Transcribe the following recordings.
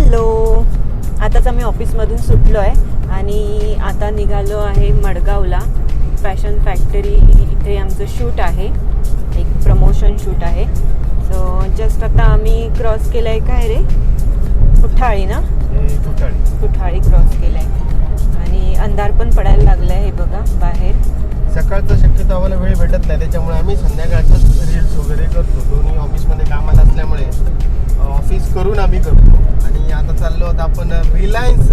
Hello, आताच आम्ही ऑफिसमधून सुटलो आहे आणि आता निघालो आहे मडगावला. फॅशन फॅक्टरी इथे आमचं शूट आहे, एक प्रमोशन शूट आहे. सो जस्ट आता आम्ही क्रॉस केलं आहे. काय रे, कुठाळी ना? कुठाळी क्रॉस केलं आहे आणि अंधार पण पडायला लागला आहे. हे बघा बाहेर. सकाळचं शक्यतो आम्हाला वेळ भेटत नाही, त्याच्यामुळे आम्ही संध्याकाळचं रील्स वगैरे करतो. दोन्ही ऑफिसमध्ये कामाला असल्यामुळे ऑफिस करून आम्ही करतो. आणि आता चाललो होतो आपण रिलायन्स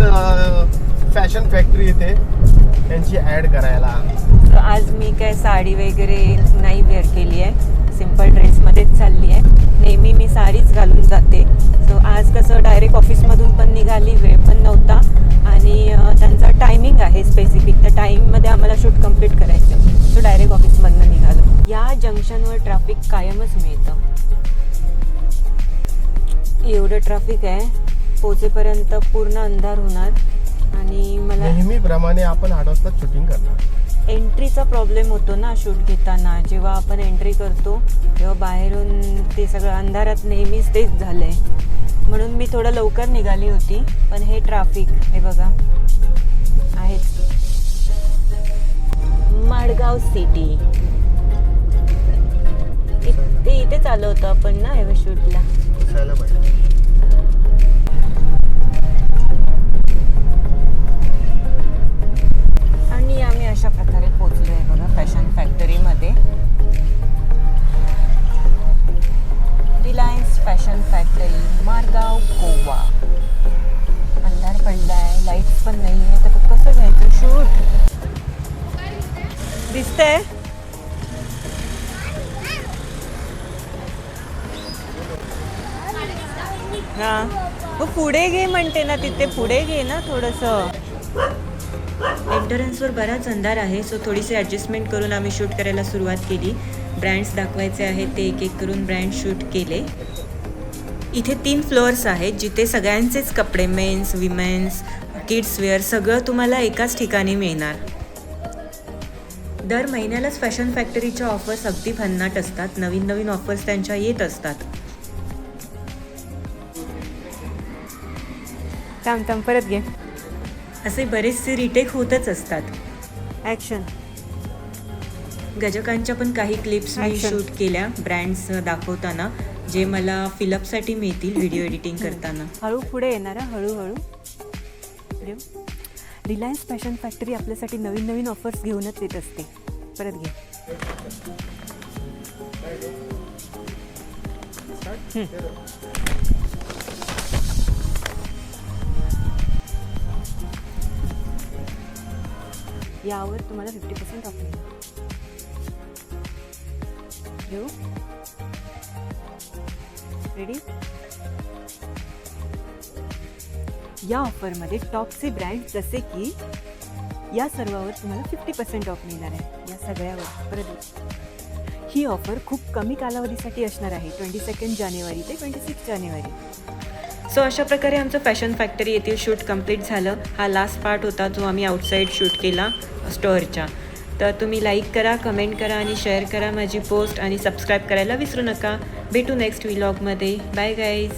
फॅशन फॅक्टरी येते त्यांची ॲड करायला. तर आज मी काय साडी वगैरे नाही वेअर केली आहे, सिम्पल ड्रेसमध्येच चालली आहे. नेहमी मी साडीच घालून जाते. सो आज कसं डायरेक्ट ऑफिसमधून पण निघाली, वेळ पण नव्हता आणि त्यांचा टायमिंग आहे स्पेसिफिक. त्या टाईममध्ये आम्हाला शूट कंप्लीट करायचं आहे. सो डायरेक्ट ऑफिसमधनं निघालो. या जंक्शनवर ट्रॅफिक कायमच मिळतं. एवढं ट्रॅफिक आहे, पोचेपर्यंत पूर्ण अंधार होणार. आणि मला नेहमीप्रमाणे आपण 8 वाजता शूटिंग करणार. एंट्रीचा प्रॉब्लेम होतो ना शूट घेताना. जेव्हा आपण एंट्री करतो तेव्हा बाहेरून ते सगळं अंधारात नेहमीच तेच झालं आहे. म्हणून मी थोडं लवकर निघाली होती. पण हे ट्रॅफिक हे बघा आहेच. मडगाव सिटी इथे चालू होतं आपण ना हे शूटला. आणि आम्ही अशा प्रकारे पोहोचलो आहे बघा फॅशन फॅक्टरीमध्ये. Reliance fashion factory, Margao, Goa. अंधार पडला आहे, लाईट्स पण नाही आहे, तर कसं घ्यायचं शूट? दिसतंय हा, मग पुढे घे म्हणते ना, तिथे पुढे घे ना थोडंसं. एंट्रन्सवर बराच अंधार आहे, सो थोडीशी ॲडजस्टमेंट करून आम्ही शूट करायला सुरुवात केली. ब्रँड्स दाखवायचे आहेत, ते एक एक करून ब्रँड शूट केले. इथे 3 फ्लोअर्स आहेत जिथे सगळ्यांचेच कपडे, मेन्स, विमेन्स, किड्स वेअर सगळं तुम्हाला एकाच ठिकाणी मिळणार. दर महिन्यालाच फॅशन फॅक्टरीच्या ऑफर्स अगदी भन्नाट असतात. नवीन नवीन ऑफर्स त्यांच्या येत असतात. थांब परत घे. असे बरेचसे रिटेक होतच असतात. ॲक्शन. गजकांच्या पण काही क्लिप्स मी शूट केल्या ब्रँड्स दाखवताना, जे मला फिलअपसाठी मिळतील व्हिडिओ एडिटिंग करताना. हळू पुढे येणार, हळूहळू. रिलायन्स फॅशन फॅक्टरी आपल्यासाठी नवीन नवीन ऑफर्स घेऊनच येत असते. परत घे. यावर तुम्हाला 50% ऑफ मिळेल. घेऊ. रेडी. या ऑफरमध्ये टॉपचे ब्रँड जसे की या सर्वावर तुम्हाला 50% ऑफ मिळणार आहे. या सगळ्यावर. परत ही ऑफर खूप कमी कालावधीसाठी असणार आहे, 22 जानेवारी ते 26 जानेवारी. सो अशा प्रकारे आमचं फॅशन फॅक्टरी येथील शूट कंप्लीट झालं. हा लास्ट पार्ट होता जो आम्ही आउटसाईड शूट केला स्टोअरच्या. तर तुम्ही लाईक करा, कमेंट करा आणि शेअर करा माझी पोस्ट आणि सबस्क्राईब करायला विसरू नका. भेटू नेक्स्ट व्लॉगमध्ये. Bye guys.